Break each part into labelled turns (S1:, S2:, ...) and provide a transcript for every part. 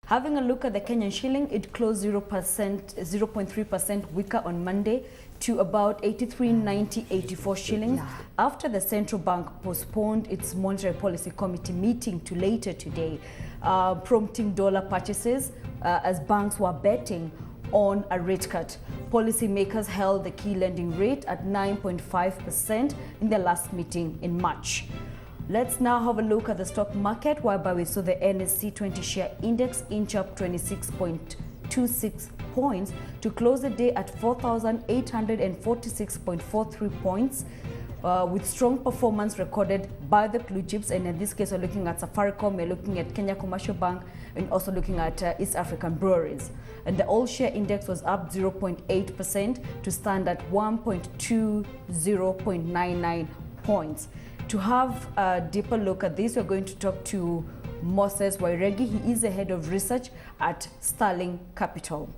S1: Having a look at the Kenyan shilling, it closed 0.3% weaker on Monday to about 83.9084 shillings after the central bank postponed its monetary policy committee meeting to later today, prompting dollar purchases as banks were betting on a rate cut. Policymakers held the key lending rate at 9.5% in their last meeting in March. Let's now have a look at the stock market, whereby we saw the NSE 20 share index inch up 26.26 points to close the day at 4,846.43 points, with strong performance recorded by the blue chips. And in this case, we're looking at Safaricom, we're looking at Kenya Commercial Bank, and also looking at East African breweries. And the all share index was up 0.8% to stand at 120.99 points. To have a deeper look at this, we're going to talk to Moses Wairegi. He is the head of research at Sterling Capital.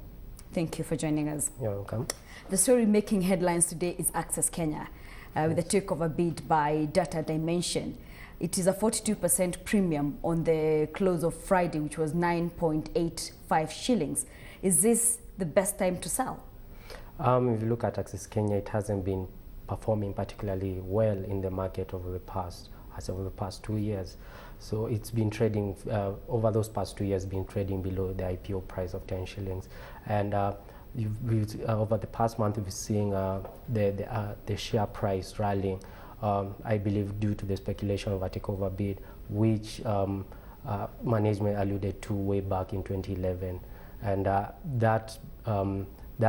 S1: Thank you for joining us.
S2: You're welcome.
S1: The story making headlines today is Access Kenya, with a takeover bid by Data Dimension. It is a 42% premium on the close of Friday, which was 9.85 shillings. Is this the best time to sell?
S2: If you look at Access Kenya, it hasn't been performing particularly well in the market over the past 2 years. So it's been trading over those past 2 years, been trading below the IPO price of 10 shillings. And over the past month, we've been seeing the share price rallying. I believe due to the speculation of a takeover bid, which management alluded to way back in 2011, and that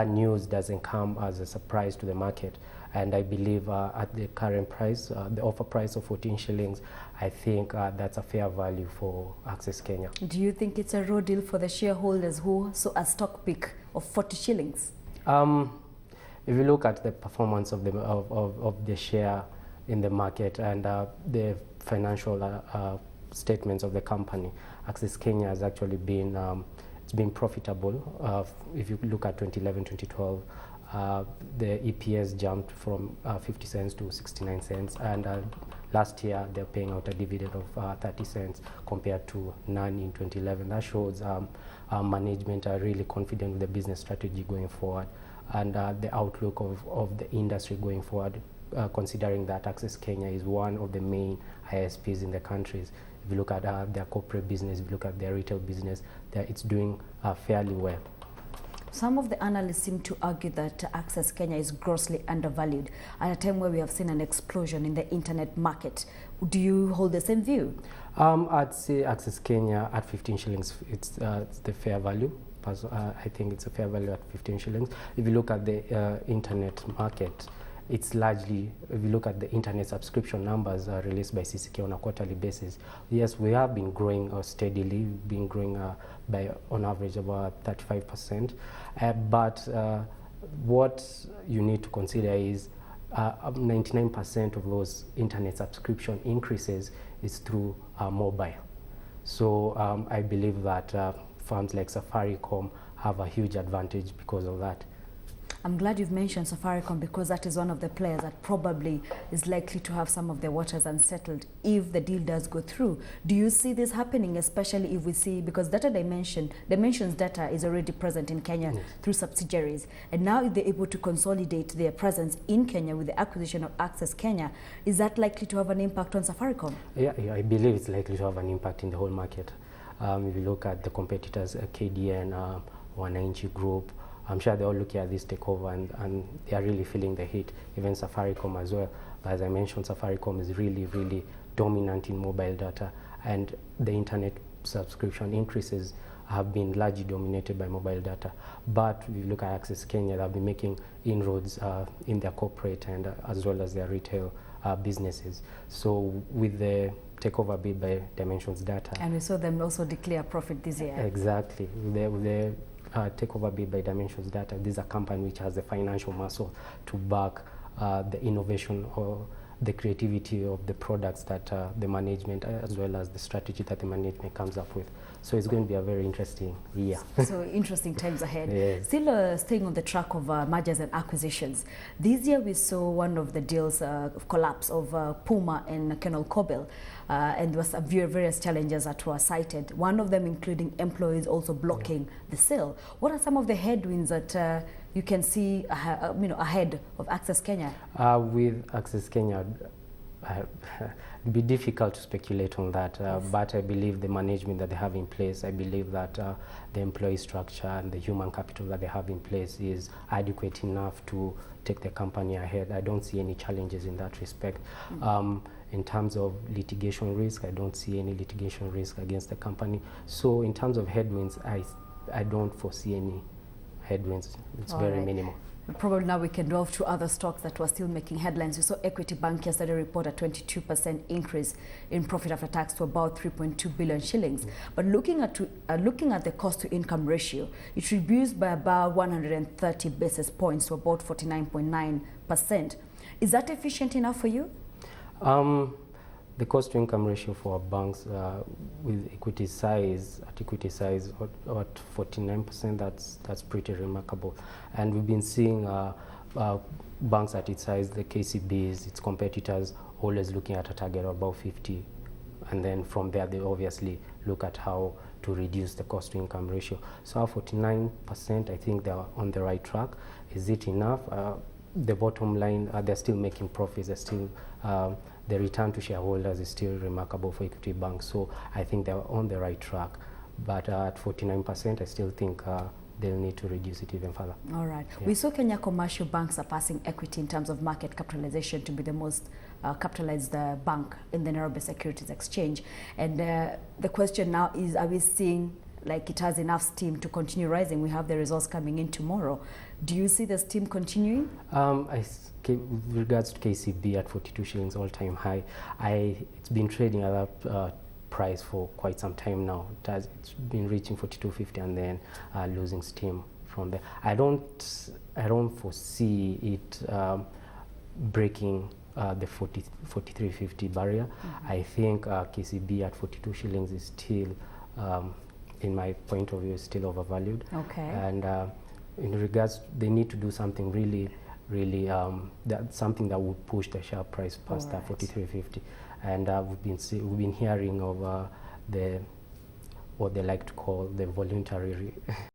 S2: news doesn't come as a surprise to the market. And I believe at the current price, the offer price of 14 shillings, I think that's a fair value for Access Kenya.
S1: Do you think it's a raw deal for the shareholders who saw a stock pick of 40 shillings?
S2: If you look at the performance of the share in the market and the financial statements of the company, Access Kenya has actually been it's been profitable. If you look at 2011, 2012. The EPS jumped from 50 cents to 69 cents, and last year they're paying out a dividend of 30 cents compared to none in 2011. That shows management are really confident with the business strategy going forward, and the outlook of the industry going forward, considering that Access Kenya is one of the main ISPs in the countries. If you look at their corporate business, if you look at their retail business, it's doing fairly well.
S1: Some of the analysts seem to argue that Access Kenya is grossly undervalued at a time where we have seen an explosion in the internet market. Do you hold the same view?
S2: I'd say Access Kenya at 15 shillings, it's the fair value. I think it's a fair value at 15 shillings. If you look at the internet market, it's largely, if you look at the internet subscription numbers released by CCK on a quarterly basis, yes, we have been growing steadily, been growing by on average about 35%. But what you need to consider is 99% of those internet subscription increases is through mobile. So I believe that firms like Safaricom have a huge advantage because of that.
S1: I'm glad you've mentioned Safaricom, because that is one of the players that probably is likely to have some of the waters unsettled if the deal does go through. Do you see this happening, especially if we see, because Data Dimension's data is already present in Kenya through subsidiaries, and now if they're able to consolidate their presence in Kenya with the acquisition of Access Kenya, is that likely to have an impact on Safaricom? Yeah,
S2: I believe it's likely to have an impact in the whole market. If you look at the competitors, KDN, Wananchi Group, I'm sure they're all looking at this takeover and they are really feeling the heat, even Safaricom as well. But as I mentioned, Safaricom is really, really dominant in mobile data, and the internet subscription increases have been largely dominated by mobile data. But if you look at Access Kenya, they'll be making inroads in their corporate and as well as their retail businesses. So with the takeover bid by Dimensions Data.
S1: And we saw them also declare profit this year.
S2: Exactly. With the takeover bid by Dimensions Data, this is a company which has the financial muscle to back the innovation or the creativity of the products that the management, as well as the strategy that the management comes up with. So it's going to be a very interesting year.
S1: So interesting times ahead.
S2: Yes.
S1: Still staying on the track of mergers and acquisitions. This year we saw one of the deals collapse of Puma and Colonel Cobble, and there was various challenges that were cited. One of them including employees also blocking the sale. What are some of the headwinds that you can see ahead of Access Kenya?
S2: With Access Kenya, it'd be difficult to speculate on that,
S1: Yes.
S2: but I believe the management that they have in place, I believe that the employee structure and the human capital that they have in place is adequate enough to take the company ahead. I don't see any challenges in that respect. In terms of litigation risk, I don't see any litigation risk against the company. So in terms of headwinds, I don't foresee any headwinds. It's
S1: All
S2: very
S1: right.
S2: minimal.
S1: Probably now we can delve to other stocks that were still making headlines. We saw Equity Bank yesterday report a 22% increase in profit after tax to about 3.2 billion shillings. But looking at the cost to income ratio, it reduced by about 130 basis points to about 49.9%. Is that efficient enough for you?
S2: The cost to income ratio for banks with equity size at 49%, that's pretty remarkable. And we've been seeing banks at its size, the KCBs, its competitors, always looking at a target of about 50. And then from there, they obviously look at how to reduce the cost to income ratio. So at 49%, I think they're on the right track. Is it enough? The bottom line, they're still making profits. They're still the return to shareholders is still remarkable for Equity Bank. So I think they're on the right track. But at 49%, I still think they'll need to reduce it even further.
S1: All right.
S2: Yeah.
S1: We saw Kenya Commercial Bank surpassing Equity in terms of market capitalization to be the most capitalized bank in the Nairobi Securities Exchange. And the question now is, are we seeing like it has enough steam to continue rising? We have the results coming in tomorrow. Do you see the steam continuing?
S2: With regards to KCB at 42 shillings all-time high, it's been trading at that price for quite some time now. It's been reaching 42.50 and then losing steam from there. I don't foresee it breaking the 43.50 barrier. I think KCB at 42 shillings is still, in my point of view, is still overvalued.
S1: Okay.
S2: And in regards, they need to do something really, something that would push the share price past that 43.50. And we've been hearing of what they like to call the voluntary